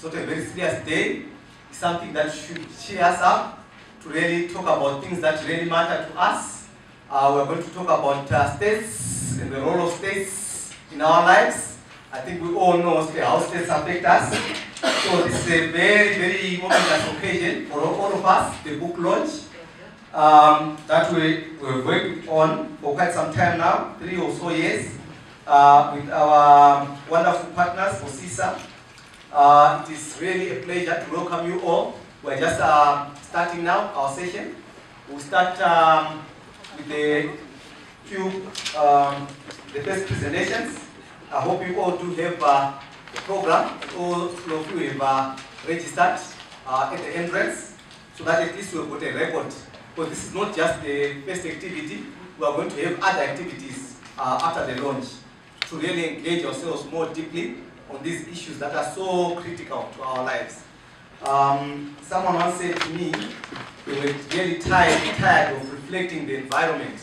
not a very serious day. It's something that should cheer us up to really talk about things that really matter to us. We're going to talk about states and the role of states in our lives. I think we all know how states affect us. So this is a very, very momentous occasion for all of us, the book launch that we've worked on for quite some time now, 3 or so years, with our wonderful partners for CISA. It is really a pleasure to welcome you all. We're just starting now our session. We'll start with the first presentations. I hope you all do have the program. All of you have registered at the entrance, so that at least we've got a record. Because this is not just the first activity. We are going to have other activities after the launch to really engage ourselves more deeply on these issues that are so critical to our lives. Someone once said to me, we were really tired of reflecting the environment,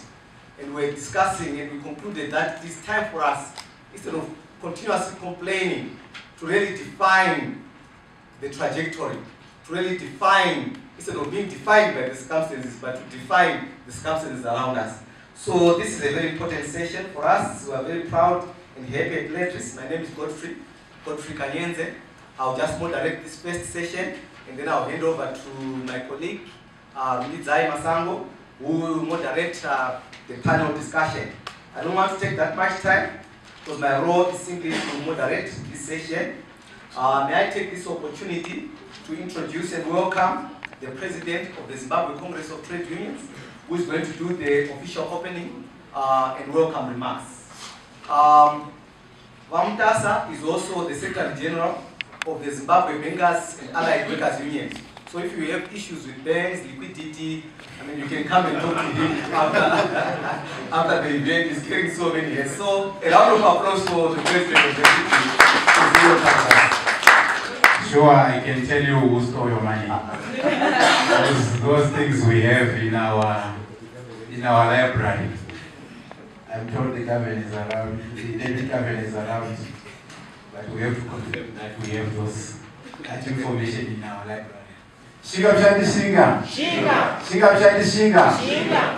and we're discussing, and we concluded that it is time for us, instead of continuously complaining, to really define the trajectory, to really define, instead of being defined by the circumstances, but to define the circumstances around us. So this is a very important session for us. We are very proud and happy at Letris. My name is Godfrey Kanyenze. I'll just moderate this first session, and then I'll hand over to my colleague, Zai Masango, who will moderate the panel discussion. I don't want to take that much time, because my role is simply to moderate this session. May I take this opportunity to introduce and welcome the President of the Zimbabwe Congress of Trade Unions, who is going to do the official opening and welcome remarks. Vamtasa is also the Secretary General of the Zimbabwe Bankers and Allied Workers Union. So if you have issues with banks, liquidity, I mean, you can come and talk to him after the event. He's getting so many years. So a round of applause for the President of the city. Sure, I can tell you who stole your money. those things we have in our library. I'm told the government is around, the David government is around, but we have to confirm that we have that information in our library. Shinga.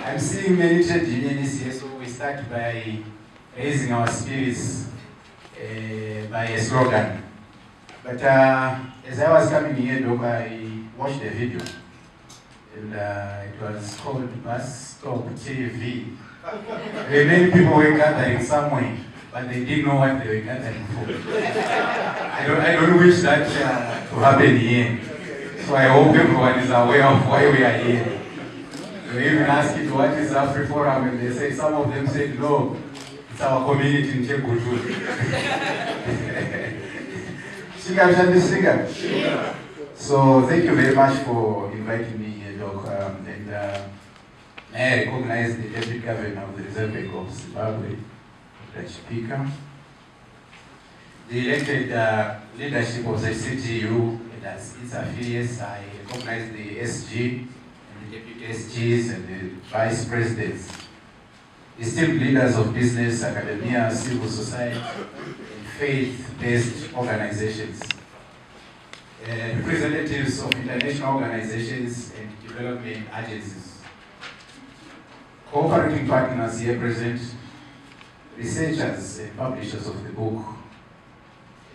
I'm seeing many trade unionists here, so we start by raising our spirits by a slogan. But as I was coming here, Doc, I watched the video, and it was called Bus Stop TV. Many people were gathering somewhere, but they didn't know what they were gathering for. I don't wish that to happen here. So I hope everyone is aware of why we are here. We even asked it, what is AfriForum, and they say, some of them said, no, it's our community in Chekutu. So thank you very much for inviting me here, Doc. And I recognize the Deputy Governor of the Reserve Bank of Zimbabwe, Dr. Speaker. The elected leadership of the CTU and its affiliates. I recognize the SG and the Deputy SGs and the Vice Presidents, esteemed leaders of business, academia, civil society, faith-based organizations, representatives of international organizations and development agencies, cooperating partners here present, researchers and publishers of the book.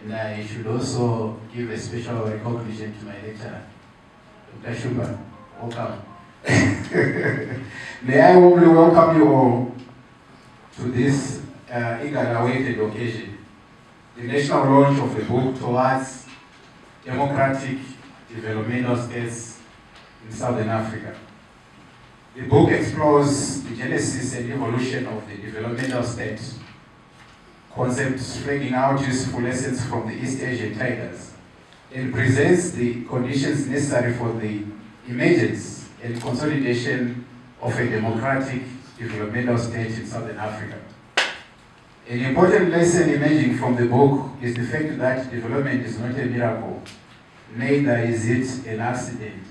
And I should also give a special recognition to my lecturer, Dr. Shumba. Welcome. May I warmly welcome you all to this eagerly awaited occasion, the national launch of the book Towards Democratic Developmental States in Southern Africa. The book explores the genesis and evolution of the developmental state, concepts flagging out useful lessons from the East Asian tigers, and presents the conditions necessary for the emergence and consolidation of a democratic developmental state in Southern Africa. An important lesson emerging from the book is the fact that development is not a miracle, neither is it an accident.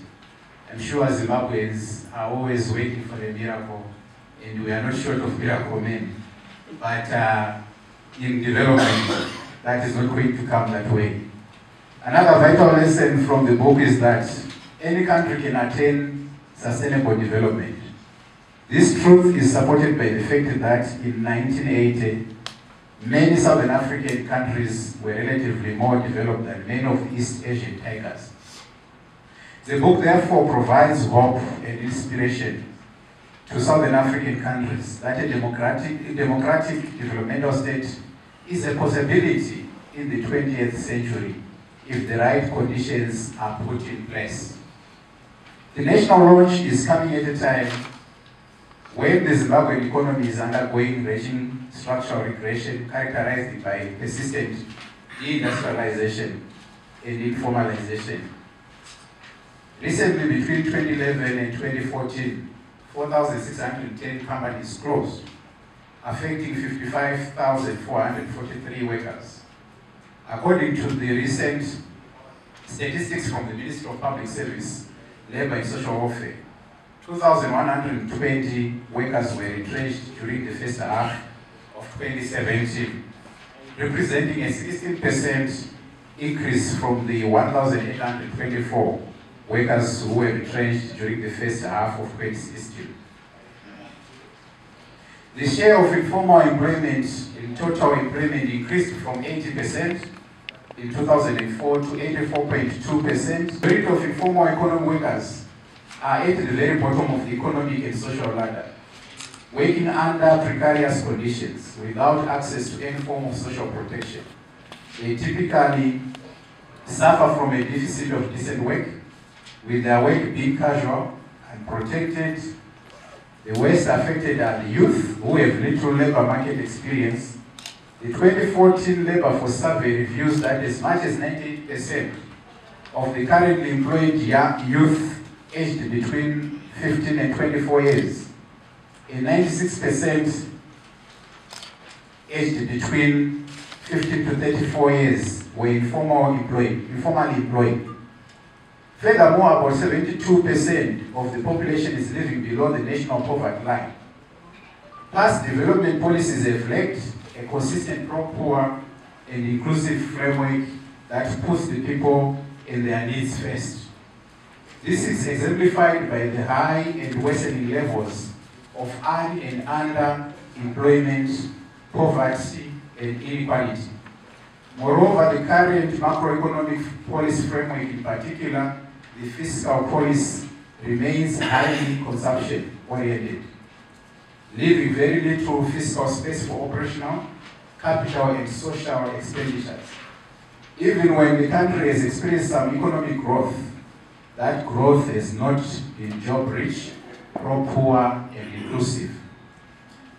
I'm sure Zimbabweans are always waiting for a miracle, and we are not short of miracle men. But in development, that is not going to come that way. Another vital lesson from the book is that any country can attain sustainable development. This truth is supported by the fact that in 1980, many Southern African countries were relatively more developed than many of the East Asian tigers. The book therefore provides hope and inspiration to Southern African countries that a democratic developmental state is a possibility in the 20th century if the right conditions are put in place. The national launch is coming at a time when the Zimbabwean economy is undergoing raging structural regression characterized by persistent deindustrialization and informalization. Recently, between 2011 and 2014, 4,610 companies closed, affecting 55,443 workers. According to the recent statistics from the Ministry of Public Service, Labor and Social Welfare, 2,120 workers were retrenched during the first half of 2017, representing a 16% increase from the 1,824 workers who were retrenched during the first half of 2016. The share of informal employment in total employment increased from 80% in 2004 to 84.2%. The rate of informal economic workers are at the very bottom of the economic and social ladder, working under precarious conditions without access to any form of social protection. They typically suffer from a deficit of decent work, with their work being casual and protected. The worst affected are the youth who have little labor market experience. The 2014 labor force survey reveals that as much as 98% of the currently employed young youth aged between 15 and 24 years, and 96% aged between 15 to 34 years were informally employed. Furthermore, about 72% of the population is living below the national poverty line. Past development policies have lacked a consistent, pro-poor, and inclusive framework that puts the people and their needs first. This is exemplified by the high and worsening levels of un- and underemployment, poverty, and inequality. Moreover, the current macroeconomic policy framework, in particular, the fiscal policy, remains highly consumption-oriented, leaving very little fiscal space for operational, capital, and social expenditures. Even when the country has experienced some economic growth, that growth has not been job-rich, pro-poor, and inclusive.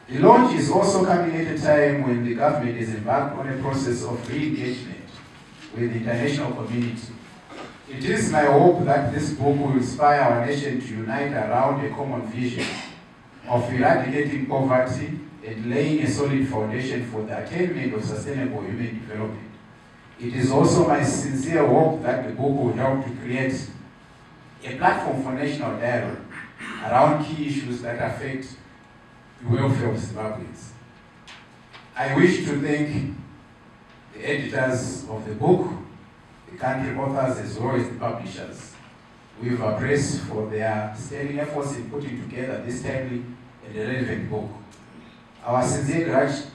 The launch is also coming at a time when the government is embarked on a process of re-engagement with the international community. It is my hope that this book will inspire our nation to unite around a common vision of eradicating poverty and laying a solid foundation for the attainment of sustainable human development. It is also my sincere hope that the book will help to create a platform for national dialogue around key issues that affect the welfare of Zimbabweans. I wish to thank the editors of the book, the country authors, as well as the publishers, Weaver Press, for their sterling efforts in putting together this timely and relevant book. Our sincere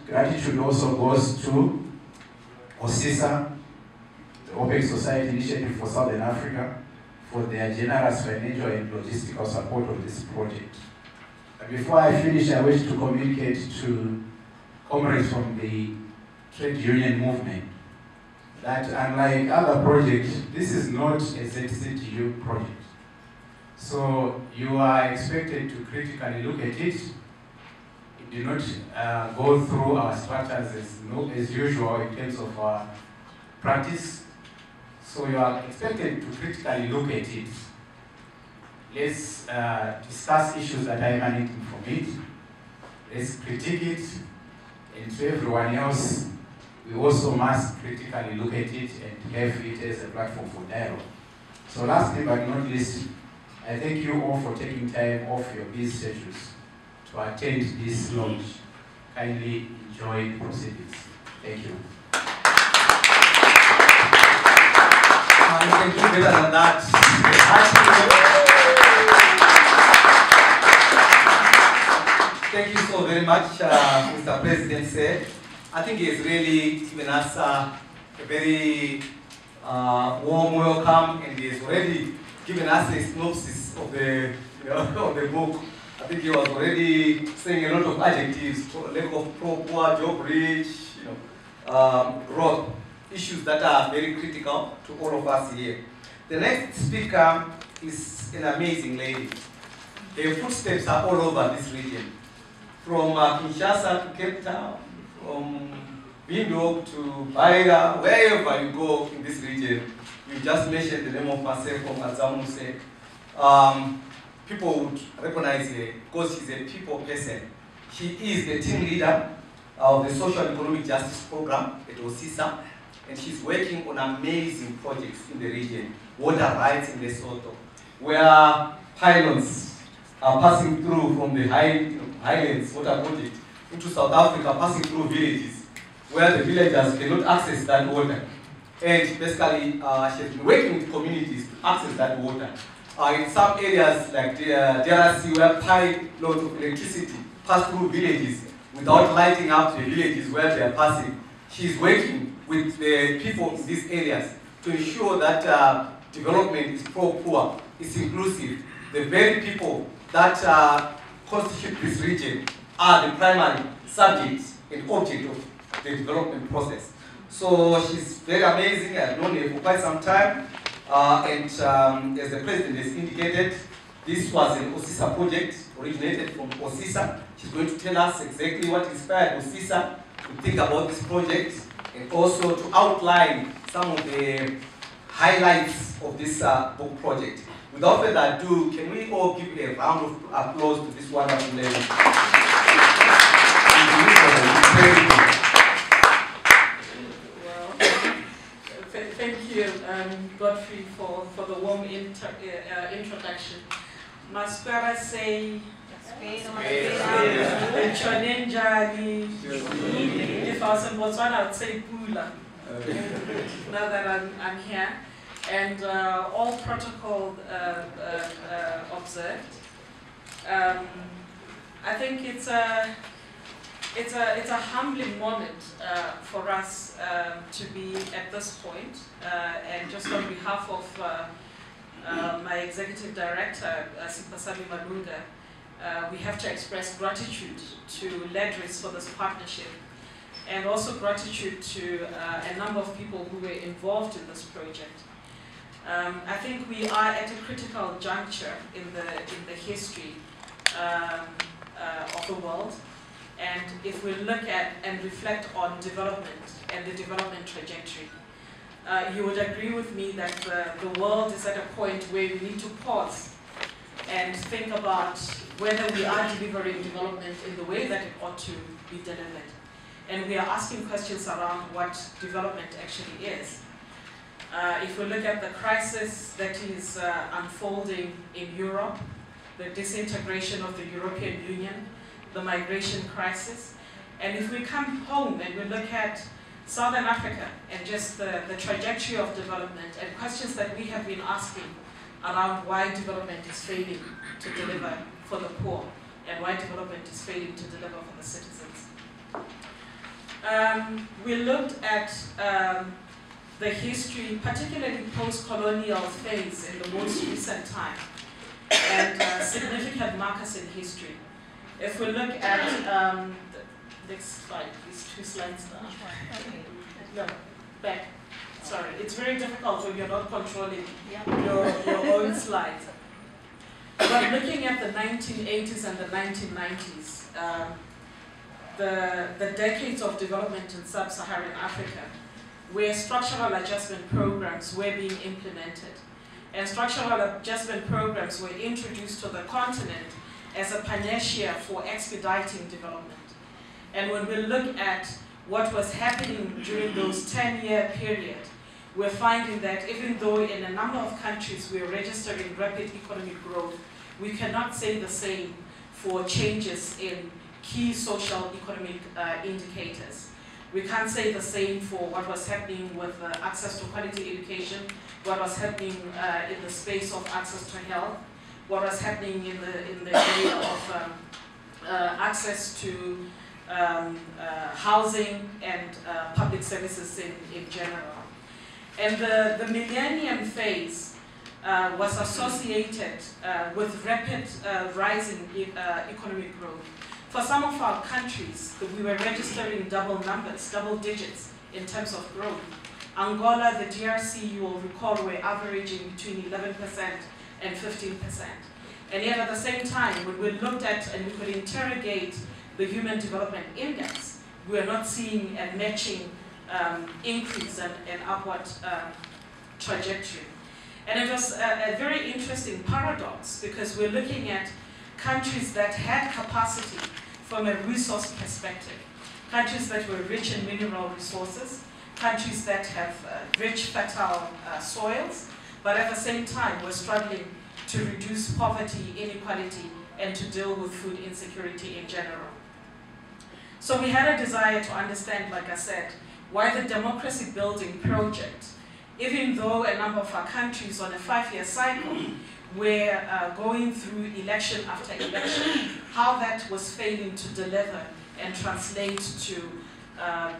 gratitude also goes to OSISA, the Open Society Initiative for Southern Africa, for their generous financial and logistical support of this project. And before I finish, I wish to communicate to comrades from the trade union movement that unlike other projects, this is not a ZCTU project. So you are expected to critically look at it. Do not go through our structures as usual in terms of our practice. So you are expected to critically look at it. Let's discuss issues that are emanating from it. Let's critique it. And to everyone else, we also must critically look at it and have it as a platform for dialogue. So lastly but not least, I thank you all for taking time off your busy schedules to attend this launch. Kindly enjoy the proceedings. Thank you. can do better than that. Thank you so very much, Mr. President said. I think he has really given us a very warm welcome, and he has already given us a synopsis of the, of the book. I think he was already saying a lot of adjectives: lack of poor, job rich, growth, issues that are very critical to all of us here. The next speaker is an amazing lady. Her footsteps are all over this region, from Kinshasa to Cape Town, from Windhoek to Baira, wherever you go in this region. You just mentioned the name of herself from Zanu-PF. People would recognize her because she's a people person. She is the team leader of the Social Economic Justice Program at OSISA, and she's working on amazing projects in the region. Water rights in Lesotho, where pylons are passing through from the Highlands Water Project into South Africa, passing through villages, where the villagers cannot access that water. And basically, she has been working with communities to access that water. In some areas like the DRC, where pylons of electricity pass through villages without lighting up the villages where they are passing, she's working with the people in these areas to ensure that development is pro-poor, is inclusive. The very people that constitute this region are the primary subjects and object of the development process. So she's very amazing. I've known her for quite some time. And as the president has indicated, this was an OSISA project, originated from OSISA. She's going to tell us exactly what inspired OSISA to think about this project, and also to outline some of the highlights of this book project. Without further ado, can we all give a round of applause to this wonderful lady? Thank you, Godfrey, for the warm introduction. Maspera say, if I was in Botswana, I would say Pula. Now that I'm here. And all protocol observed. I think it's a humbling moment for us to be at this point. And just on behalf of my executive director, Sipasami Malunga, we have to express gratitude to Ledris for this partnership, and also gratitude to a number of people who were involved in this project. I think we are at a critical juncture in the history of the world, and if we look at and reflect on development and the development trajectory, you would agree with me that the world is at a point where we need to pause and think about whether we are delivering development in the way that it ought to be delivered. And we are asking questions around what development actually is. If we look at the crisis that is unfolding in Europe, the disintegration of the European Union, the migration crisis, and if we come home and we look at Southern Africa and just the trajectory of development and questions that we have been asking around why development is failing to deliver for the poor and why development is failing to deliver for the citizens. We looked at the history, particularly post-colonial phase in the most recent time, and significant markers in history. If we look at the next slide, these two slides now. No, back. Sorry, it's very difficult when you're not controlling your own slides. But looking at the 1980s and the 1990s, the decades of development in sub-Saharan Africa, where structural adjustment programs were being implemented. And structural adjustment programs were introduced to the continent as a panacea for expediting development. And when we look at what was happening during those 10-year period, we're finding that even though in a number of countries we're registering rapid economic growth, we cannot say the same for changes in key social economic indicators. We can't say the same for what was happening with access to quality education, what was happening in the space of access to health, what was happening in the area of access to housing and public services in general. And the millennium phase was associated with rapid rise in economic growth. For some of our countries, we were registering double numbers, double digits in terms of growth. Angola, the DRC, you will recall, were averaging between 11% and 15%. And yet at the same time, when we looked at and we could interrogate the Human Development Index, we are not seeing a matching increase and upward trajectory. And it was a very interesting paradox, because we're looking at countries that had capacity from a resource perspective, countries that were rich in mineral resources, countries that have rich fertile soils, but at the same time were struggling to reduce poverty, inequality, and to deal with food insecurity in general. So we had a desire to understand, like I said, why the democracy building project, even though a number of our countries on a 5-year cycle were going through election after election, how that was failing to deliver and translate to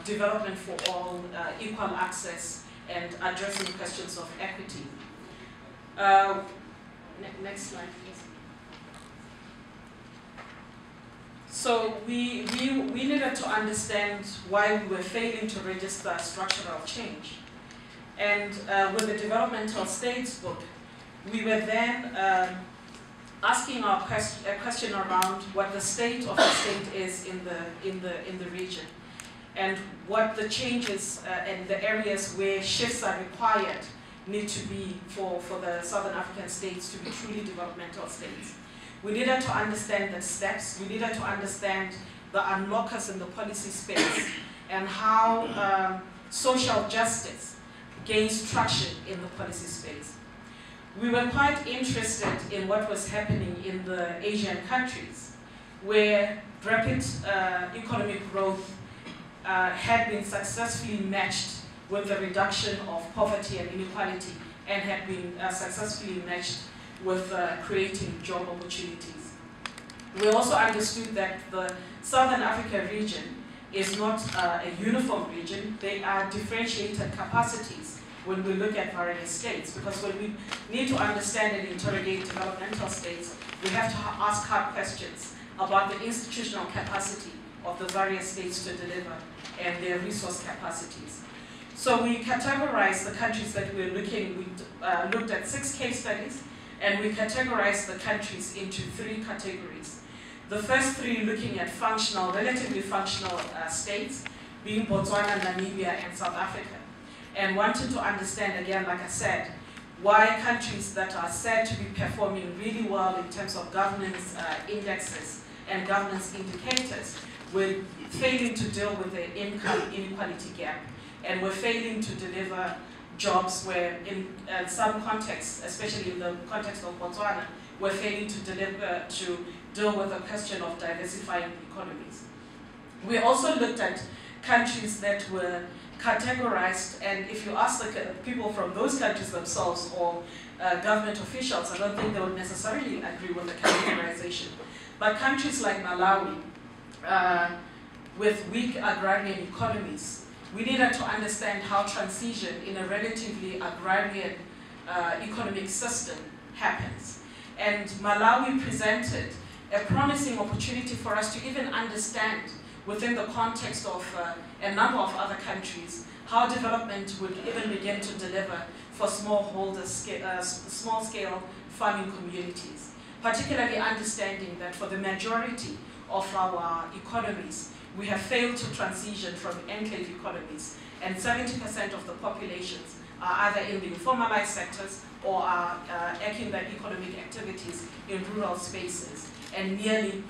development for all, equal access, and addressing questions of equity. Next slide, please. So we needed to understand why we were failing to register structural change. And with the developmental states book, we were then asking a question around what the state of the state is in the region, and what the changes and the areas where shifts are required need to be for the Southern African states to be truly developmental states. We needed to understand the steps, we needed to understand the unlockers in the policy space, and how social justice gains traction in the policy space. We were quite interested in what was happening in the Asian countries, where rapid economic growth had been successfully matched with the reduction of poverty and inequality, and had been successfully matched with creating job opportunities. We also understood that the Southern Africa region is not a uniform region. They are differentiated capacities when we look at various states, because when we need to understand and interrogate developmental states, we have to ask hard questions about the institutional capacity of the various states to deliver and their resource capacities. So we categorized the countries that we looked at 6 case studies, and we categorized the countries into 3 categories. The first 3 looking at functional, relatively functional states, being Botswana, Namibia, and South Africa. And wanted to understand, again, like I said, why countries that are said to be performing really well in terms of governance indexes and governance indicators were failing to deal with the income inequality gap, and were failing to deliver jobs where in some contexts, especially in the context of Botswana, were failing to deal with the question of diversifying economies. We also looked at countries that were categorized, and if you ask the people from those countries themselves or government officials, I don't think they would necessarily agree with the categorization. But countries like Malawi, with weak agrarian economies, we needed to understand how transition in a relatively agrarian economic system happens. And Malawi presented a promising opportunity for us to even understand, within the context of a number of other countries, how development would even begin to deliver for small-scale farming communities, particularly understanding that for the majority of our economies, we have failed to transition from enclave economies, and 70% of the populations are either in the informalized sectors or are eking their economic activities in rural spaces, and nearly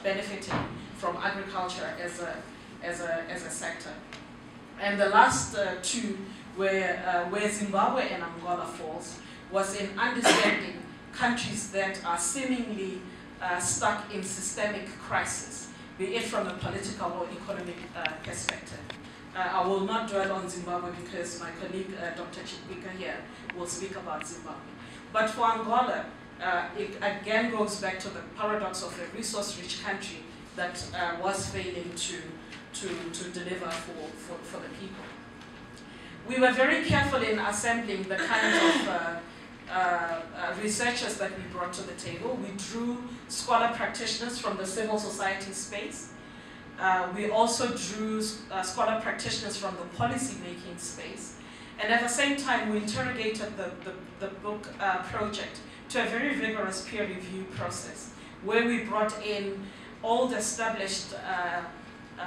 benefiting from agriculture as a sector. And the last 2, where Zimbabwe and Angola falls, was in understanding countries that are seemingly stuck in systemic crisis, be it from a political or economic perspective. I will not dwell on Zimbabwe because my colleague, Dr. Chipika here, will speak about Zimbabwe. But for Angola, it again goes back to the paradox of a resource-rich country that was failing to deliver for the people. We were very careful in assembling the kind of researchers that we brought to the table. We drew scholar practitioners from the civil society space. We also drew scholar practitioners from the policy-making space. And at the same time, we interrogated the book project to a very rigorous peer review process, where we brought in old established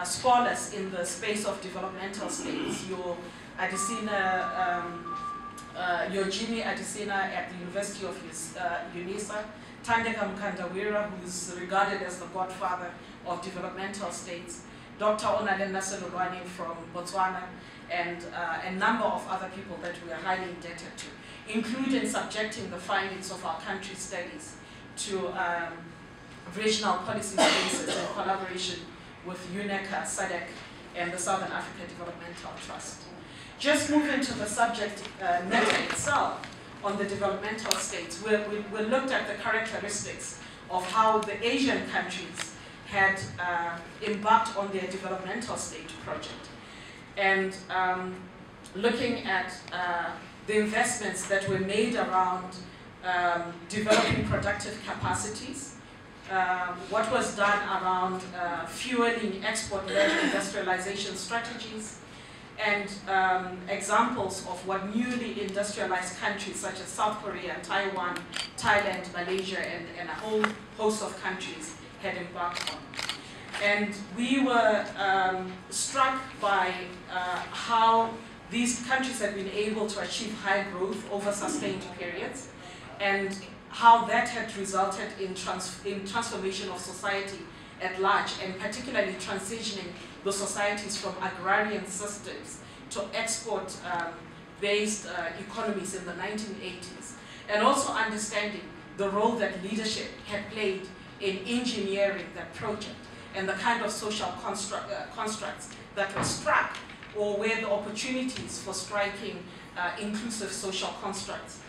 scholars in the space of developmental states. Your Jimmy Adesina at the University of UNISA, Tandeka Mkandawira, who is regarded as the godfather of developmental states, Dr. Onalenda Selolwane from Botswana, and a number of other people that we are highly indebted to, including subjecting the findings of our country studies to regional policy spaces in collaboration with UNECA, SADC, and the Southern African Developmental Trust. Just moving to the subject matter itself on the developmental states, we looked at the characteristics of how the Asian countries had embarked on their developmental state project. And looking at the investments that were made around developing productive capacities, what was done around fueling export-led industrialization strategies, and examples of what newly industrialized countries such as South Korea, Taiwan, Thailand, Malaysia, and a whole host of countries had embarked on. And we were struck by how these countries had been able to achieve high growth over sustained periods, and how that had resulted in transformation of society at large, and particularly transitioning the societies from agrarian systems to export-based economies in the 1980s, and also understanding the role that leadership had played in engineering that project, and the kind of social constructs that were struck, or where the opportunities for striking inclusive social constructs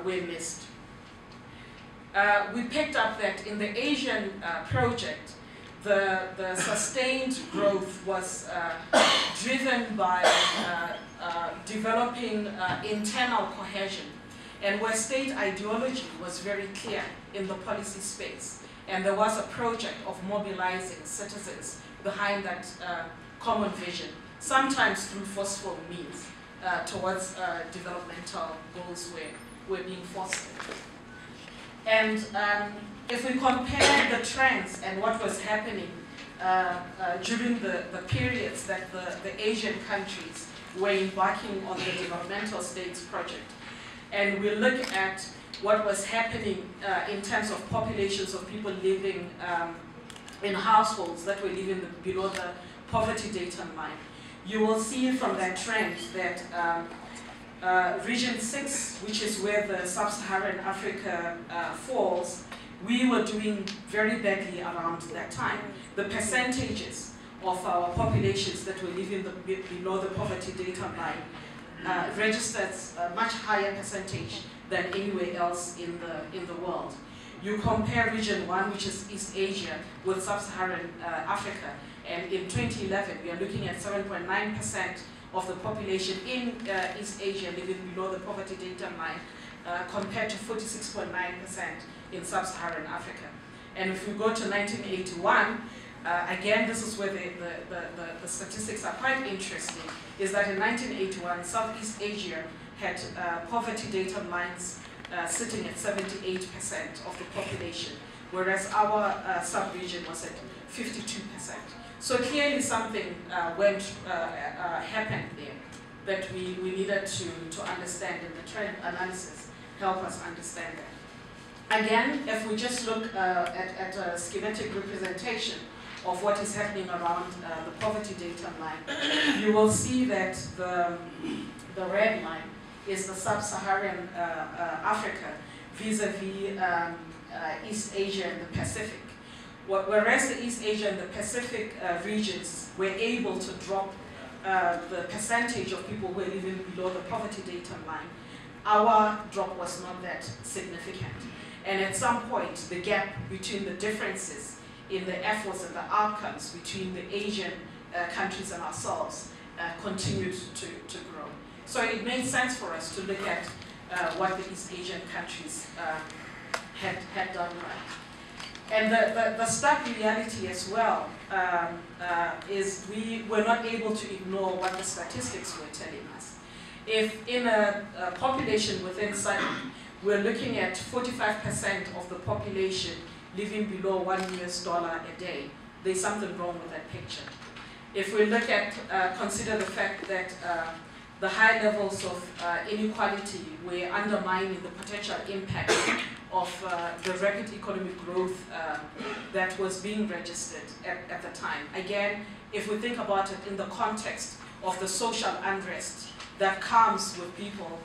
were missed. We picked up that in the Asian project, the sustained growth was driven by developing internal cohesion, and where state ideology was very clear in the policy space. And there was a project of mobilizing citizens behind that common vision, sometimes through forceful means, towards developmental goals were being fostered. And if we compare the trends and what was happening during the periods that the Asian countries were embarking on the developmental states project, and we look at what was happening in terms of populations of people living in households that were living below the poverty data line, you will see from that trend that Region 6, which is where the Sub-Saharan Africa falls, we were doing very badly around that time. The percentages of our populations that were living below the poverty data line registered a much higher percentage than anywhere else in the world. You compare Region 1, which is East Asia, with Sub-Saharan Africa, and in 2011 we are looking at 7.9% of the population in East Asia living below the poverty data line, compared to 46.9% in Sub-Saharan Africa. And if we go to 1981, again, this is where the statistics are quite interesting, is that in 1981, Southeast Asia had poverty data lines sitting at 78% of the population, whereas our sub-region was at 52%. So clearly something happened there that we needed to understand, and the trend analysis help us understand that. Again, if we just look at a schematic representation of what is happening around the poverty data line, you will see that the red line is the Sub-Saharan Africa vis-a-vis East Asia and the Pacific. Whereas the East Asia and the Pacific regions were able to drop the percentage of people who are living below the poverty data line, our drop was not that significant. And at some point, the gap between the differences in the efforts and the outcomes between the Asian countries and ourselves continued to grow. So it made sense for us to look at what the East Asian countries had done right. And the stark reality as well is we were not able to ignore what the statistics were telling us. If in a population within SADC, we're looking at 45% of the population living below $1 a day, there's something wrong with that picture. If we look at, consider the fact that the high levels of inequality were undermining the potential impact of the rapid economic growth that was being registered at the time. Again, if we think about it in the context of the social unrest that comes with people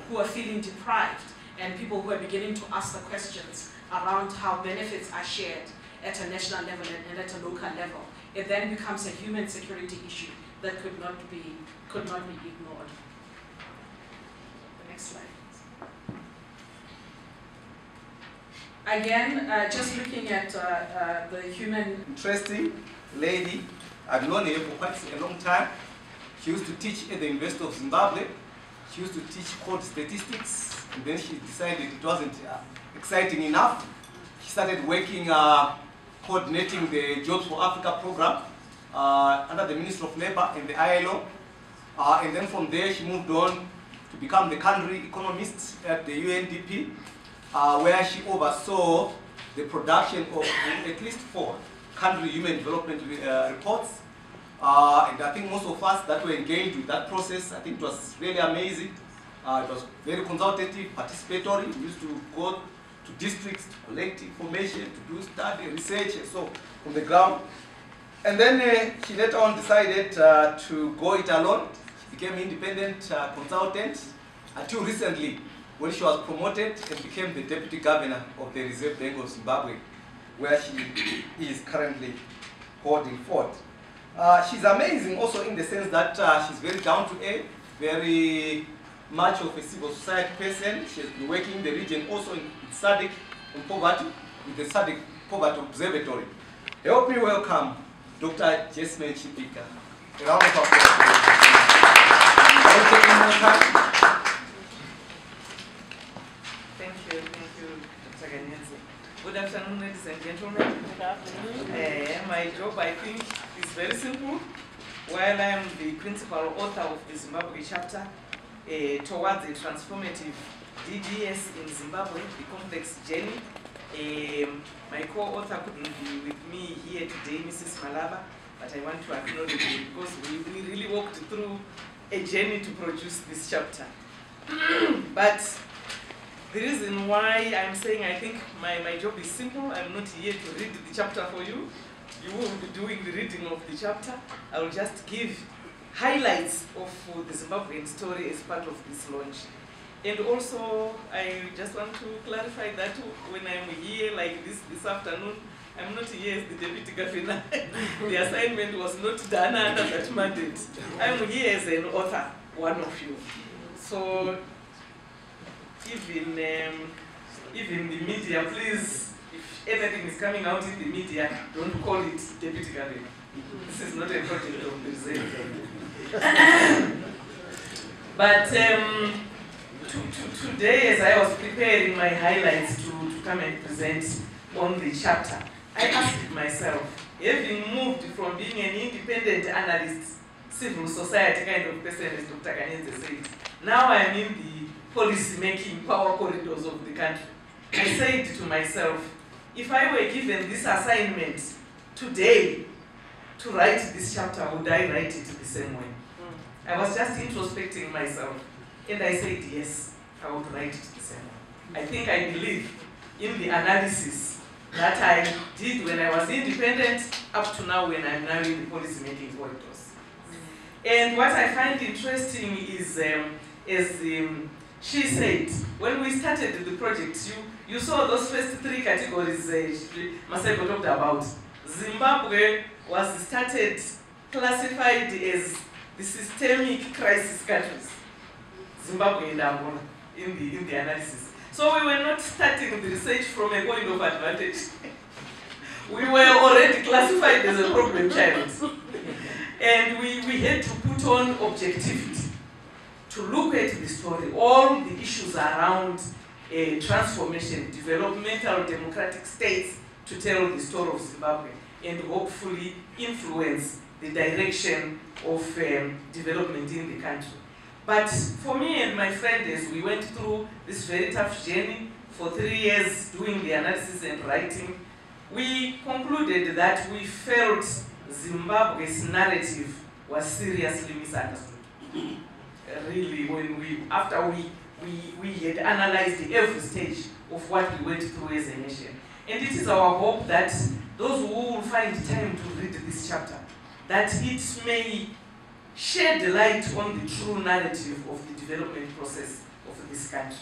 who are feeling deprived and people who are beginning to ask the questions around how benefits are shared at a national level and at a local level, it then becomes a human security issue that could not be ignored. The next slide. Again, just looking at the human... Interesting lady. I've known her for quite a long time. She used to teach at the University of Zimbabwe. She used to teach code statistics, and then she decided it wasn't exciting enough. She started working, coordinating the Jobs for Africa program under the Ministry of Labor and the ILO. And then from there, she moved on to become the country economist at the UNDP, where she oversaw the production of at least 4 country human development reports. And I think most of us that were engaged with that process, I think it was really amazing. It was very consultative, participatory. We used to go to districts to collect information, to do study, research, and so on the ground. And then she later on decided to go it alone. She became an independent consultant until recently, when she was promoted and became the deputy governor of the Reserve Bank of Zimbabwe, where she is currently holding fort. She's amazing also in the sense that she's very down to earth, very much of a civil society person. She has been working in the region also in SADC on poverty, with the SADC Poverty Observatory. Help me welcome Dr. Jessamine Chipika. A round of applause. Thank you, Dr. Ganyenze. Good afternoon, ladies and gentlemen. Good afternoon. My job, I think, is very simple. While I am the principal author of the Zimbabwe chapter towards a transformative DDS in Zimbabwe, the complex journey, my co-author couldn't be with me here today, Mrs. Malaba, but I want to acknowledge it because we really walked through a journey to produce this chapter. But the reason why I'm saying I think my job is simple, I'm not here to read the chapter for you. You will be doing the reading of the chapter. I will just give highlights of the Zimbabwean story as part of this launch. And also, I just want to clarify that when I'm here like this afternoon, I'm not here as the deputy governor. The assignment was not done under that mandate. I'm here as an author, one of you. So, even the media, please, if anything is coming out in the media, don't call it deputy governor. This is not a project of the reserve. But today, as I was preparing my highlights to come and present on the chapter, I asked myself, having moved from being an independent analyst, civil society kind of person, as Dr. Ganyenze said, now I am in the policy-making power corridors of the country. I said to myself, if I were given this assignment today to write this chapter, would I write it the same way? I was just introspecting myself, and I said, yes, I would write it the same way. I think I believe in the analysis that I did when I was independent up to now when I'm now in the policy-making corridors. And what I find interesting is, as she said, when we started the project, you saw those first 3 categories Masego talked about. Zimbabwe was started classified as the systemic crisis countries, Zimbabwe and Angola, in the analysis. So we were not starting the research from a point of advantage. We were already classified as a problem child. And we had to put on objectivity to look at the story, all the issues around transformation, developmental democratic states, to tell the story of Zimbabwe and hopefully influence the direction of development in the country. But for me and my friend, as we went through this very tough journey for 3 years doing the analysis and writing, we concluded that we felt Zimbabwe's narrative was seriously misunderstood. Really, after we had analyzed every stage of what we went through as a nation. And it is our hope that those who will find time to read this chapter, that it may shed light on the true narrative of the development process of this country.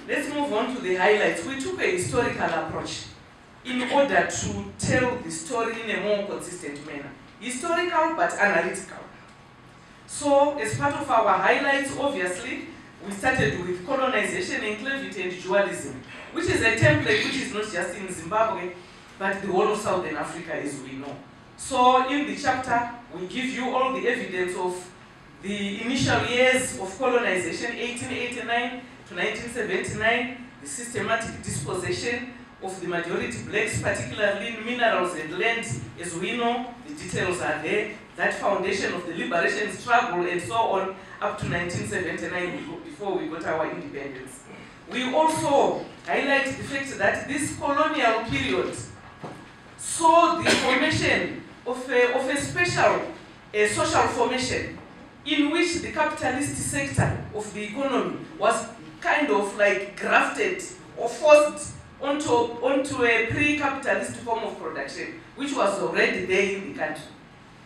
Let's move on to the highlights. We took a historical approach in order to tell the story in a more consistent manner. Historical but analytical. So, as part of our highlights, obviously, we started with colonization, enclavity, and dualism, which is a template which is not just in Zimbabwe, but the whole of Southern Africa, as we know. So, in the chapter, we give you all the evidence of the initial years of colonization, 1889 to 1979, the systematic dispossession of the majority blacks, particularly in minerals and land, as we know, the details are there, that foundation of the liberation struggle and so on, up to 1979, before we got our independence. We also highlight the fact that this colonial period saw the formation of a special social formation in which the capitalist sector of the economy was kind of like grafted or forced onto a pre-capitalist form of production, which was already there in the country.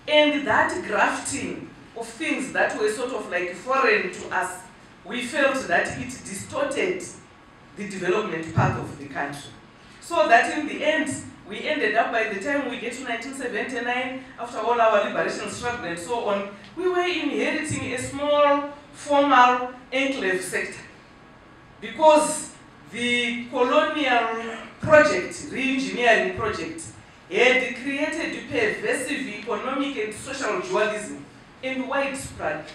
And that grafting of things that were sort of like foreign to us, we felt that it distorted the development part of the country. So that in the end, we ended up, by the time we get to 1979, after all our liberation struggle and so on, we were inheriting a small, formal enclave sector. Because the colonial project, re-engineering project, had created pervasive economic and social dualism and widespread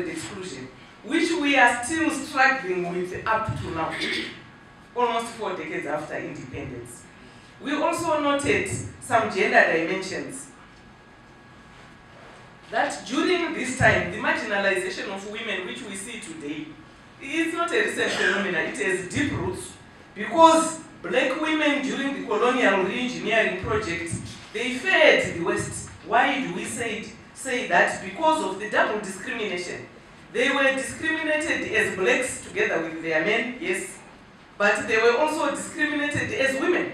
exclusion, which we are still struggling with up to now, almost 4 decades after independence. We also noted some gender dimensions. That during this time, the marginalization of women, which we see today, is not a recent phenomenon, it has deep roots. Because black women during the colonial re-engineering project, they fared the West. Why do we say that? Because of the double discrimination. They were discriminated as blacks together with their men, yes, but they were also discriminated as women.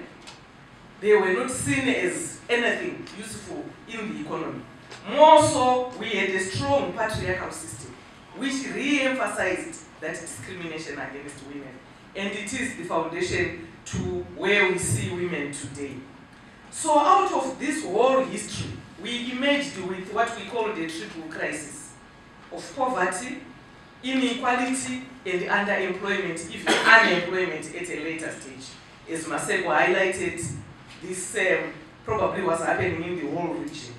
They were not seen as anything useful in the economy. More so, we had a strong patriarchal system, which re-emphasized that discrimination against women. And it is the foundation to where we see women today. So out of this whole history, we emerged with what we call the triple crisis of poverty, inequality, and underemployment, even unemployment at a later stage. As Masego highlighted, this probably was happening in the whole region.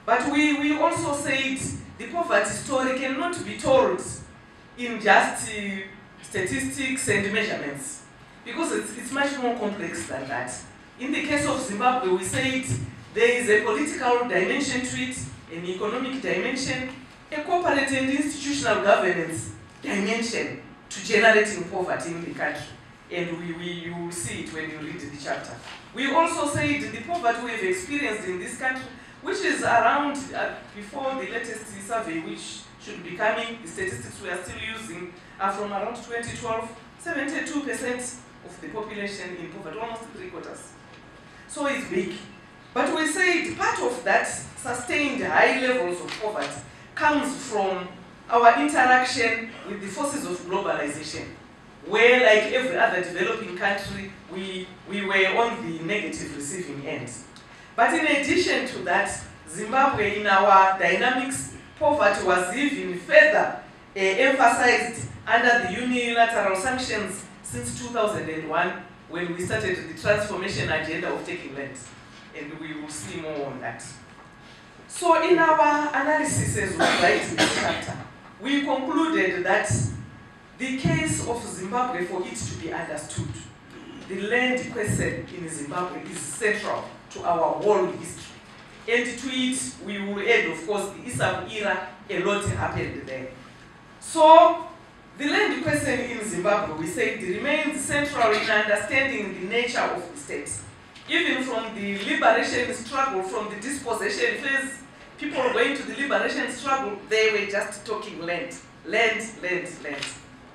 But we also said the poverty story cannot be told in just statistics and measurements, because it's much more complex than that. In the case of Zimbabwe, we said there is a political dimension to it, an economic dimension, a corporate and institutional governance dimension to generating poverty in the country. And you will see it when you read the chapter. We also said the poverty we have experienced in this country, which is around, before the latest survey, which should be coming, the statistics we are still using are from around 2012, 72% of the population in poverty, almost 3/4. So it's big. But we said part of that sustained high levels of poverty comes from our interaction with the forces of globalization, where, like every other developing country, we were on the negative receiving end. But in addition to that, Zimbabwe, in our dynamics, poverty was even further emphasized under the unilateral sanctions since 2001, when we started the transformation agenda of taking land. And we will see more on that. So in our analysis as we write in this chapter, we concluded that the case of Zimbabwe, for it to be understood, the land question in Zimbabwe is central to our whole history. And to it, we will add, of course, the ISAM era, a lot happened there. So, the land question in Zimbabwe, we say it remains central in understanding the nature of the state. Even from the liberation struggle, from the dispossession phase, people going to the liberation struggle, they were just talking land, land, land, land.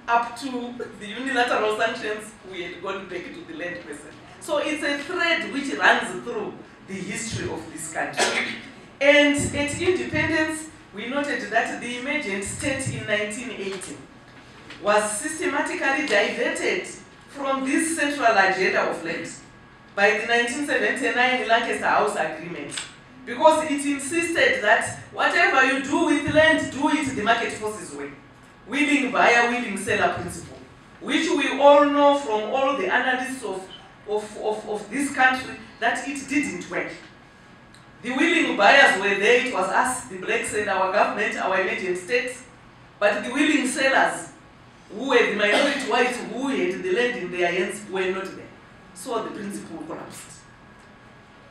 Up to the unilateral sanctions, we had gone back to the land question. So it's a thread which runs through the history of this country. And at independence, we noted that the emergent state in 1980 was systematically diverted from this central agenda of land by the 1979 Lancaster House Agreement, because it insisted that whatever you do with land, do it the market forces way. Willing buyer, willing seller principle, which we all know from all the analysis of this country that it didn't work. The willing buyers were there, it was us, the blacks and our government, our emergent states, but the willing sellers, who were the minority whites who had the land in their hands, were not there. So the principle collapsed.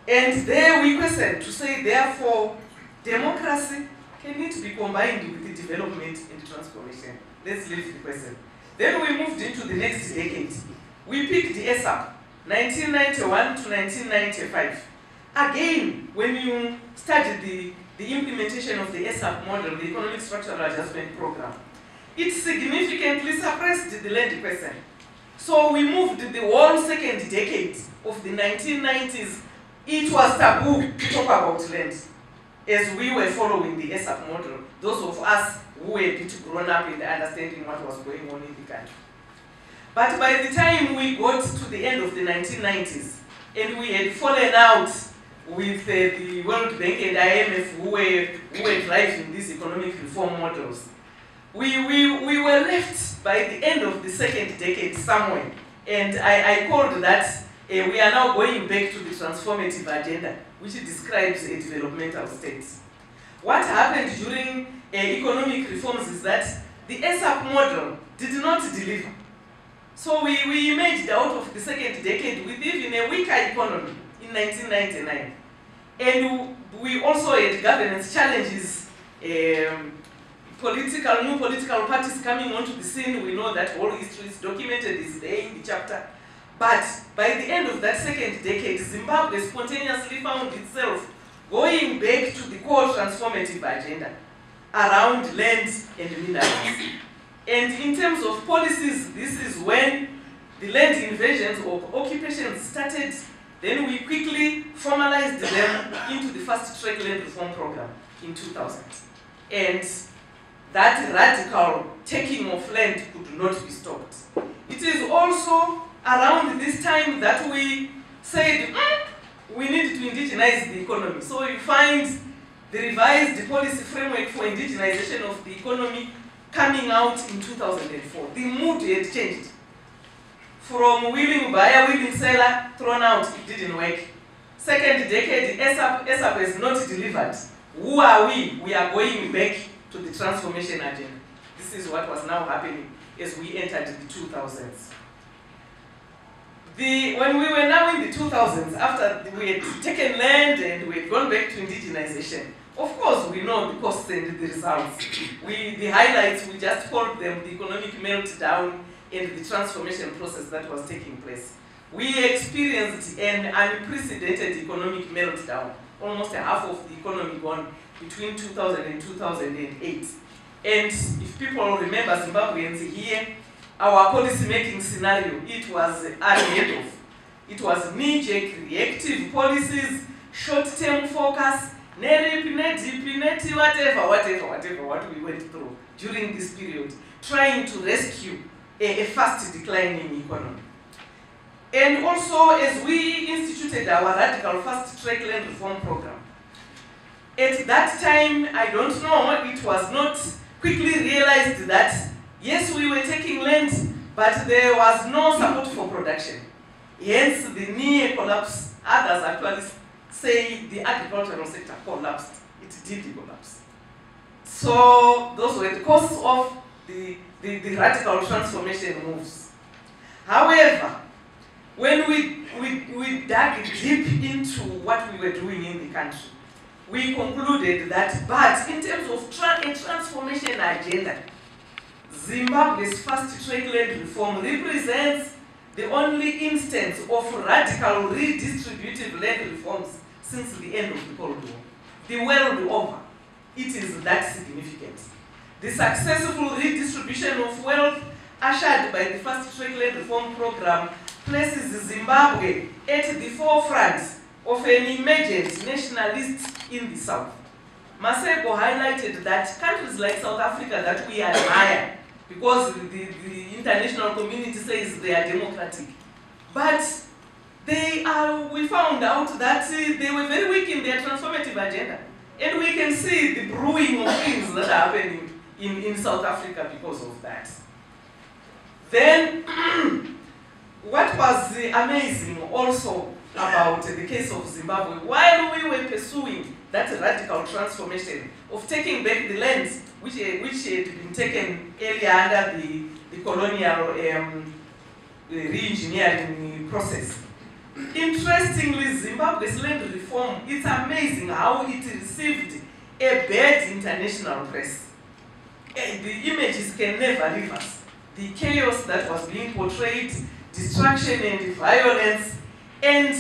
And there we questioned to say, therefore, democracy, can it be combined with the development and transformation? Let's leave the question. Then we moved into the next decade. We picked the ESAP, 1991 to 1995. Again, when you study the implementation of the ESAP model, the Economic Structural Adjustment Program, it significantly suppressed the land question. So we moved the whole second decade of the 1990s. It was taboo to talk about land as we were following the ESAP model, those of us who were a bit grown up in understanding what was going on in the country. But by the time we got to the end of the 1990s, and we had fallen out with the World Bank and IMF who were driving these economic reform models, we were left by the end of the second decade somewhere. And I called that we are now going back to the transformative agenda, which describes a developmental state. What happened during economic reforms is that the ESAP model did not deliver. So we emerged out of the second decade with even a weaker economy in 1999. And we also had governance challenges, new political parties coming onto the scene. We know that all history is documented, is there in the chapter. But by the end of that second decade, Zimbabwe spontaneously found itself going back to the core transformative agenda around land and minerals. And in terms of policies, this is when the land invasions or occupations started. Then we quickly formalized them into the fast track land reform program in 2000. And that radical taking of land could not be stopped. It is also around this time that we said, we need to indigenize the economy. So you find the revised policy framework for indigenization of the economy coming out in 2004. The mood had changed. From willing buyer, willing seller, thrown out, it didn't work. Second decade, ESAP has not delivered. Who are we? We are going back to the transformation agenda. This is what was now happening as we entered the 2000s. When we were now in the 2000s, after we had taken land and we had gone back to indigenization, of course we know the costs and the results. The highlights, we just called them the economic meltdown and the transformation process that was taking place. We experienced an unprecedented economic meltdown, almost half of the economy gone between 2000 and 2008. And if people remember Zimbabweans here, our policy-making scenario, it was unheard of. It was knee-jerk, reactive policies, short-term focus, whatever what we went through during this period, trying to rescue a fast declining economy. And also, as we instituted our radical fast-track land reform program, At that time, I don't know, it was not quickly realized that, yes, we were taking land, but there was no support for production. Hence, the near collapse. Others actually say the agricultural sector collapsed. It did collapse. So those were the causes of the radical transformation moves. However, when we dug deep into what we were doing in the country, we concluded that, but in terms of a transformation agenda, Zimbabwe's first trade land reform represents the only instance of radical redistributive land reforms since the end of the Cold War. The world over, it is that significant. The successful redistribution of wealth ushered by the first trade land reform program places Zimbabwe at the forefront of an emergent nationalist in the South. Maseko highlighted that countries like South Africa that we admire, because the international community says they are democratic, but we found out that they were very weak in their transformative agenda. And we can see the brewing of things that are happening in South Africa because of that. Then, what was amazing also about the case of Zimbabwe, while we were pursuing that radical transformation of taking back the lands which had been taken earlier under the colonial re-engineering process. Interestingly, Zimbabwe's land reform, it's amazing how it received a bad international press. The images can never leave us. The chaos that was being portrayed, destruction and violence, and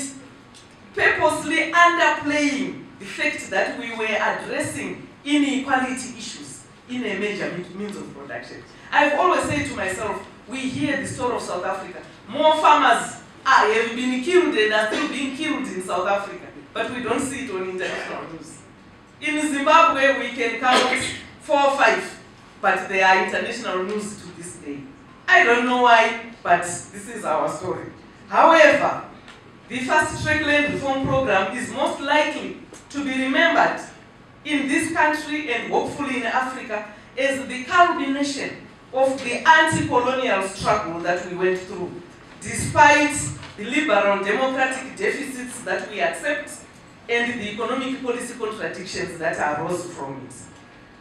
purposely underplaying the fact that we were addressing inequality issues in a major means of production. I've always said to myself, we hear the story of South Africa. More farmers have been killed and are still being killed in South Africa, but we don't see it on international news. In Zimbabwe, we can count 4 or 5, but they are international news to this day. I don't know why, but this is our story. However, the first trade land reform program is most likely to be remembered in this country and hopefully in Africa as the culmination of the anti-colonial struggle that we went through, despite the liberal democratic deficits that we accept and the economic policy contradictions that arose from it.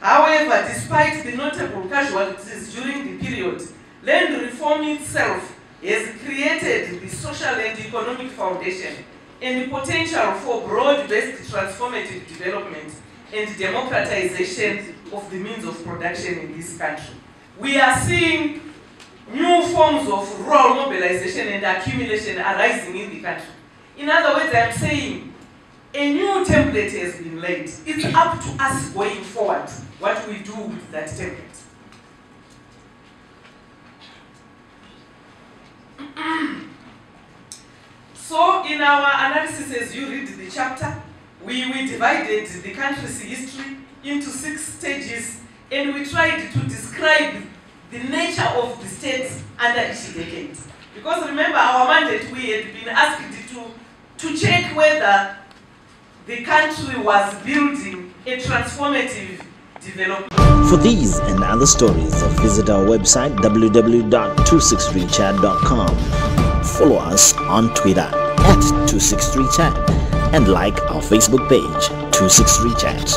However, despite the notable casualties during the period, land reform itself has created the social and economic foundation and the potential for broad-based transformative development and democratization of the means of production in this country. We are seeing new forms of rural mobilization and accumulation arising in the country. In other words, I'm saying a new template has been laid. It's up to us going forward what we do with that template. So in our analysis, as you read the chapter, we divided the country's history into 6 stages, and we tried to describe the nature of the states under each decade. Because remember, our mandate, we had been asked to check whether the country was building a transformative development. For these and other stories, visit our website www.263chat.com. Follow us on Twitter @263chat and like our Facebook page 263chat.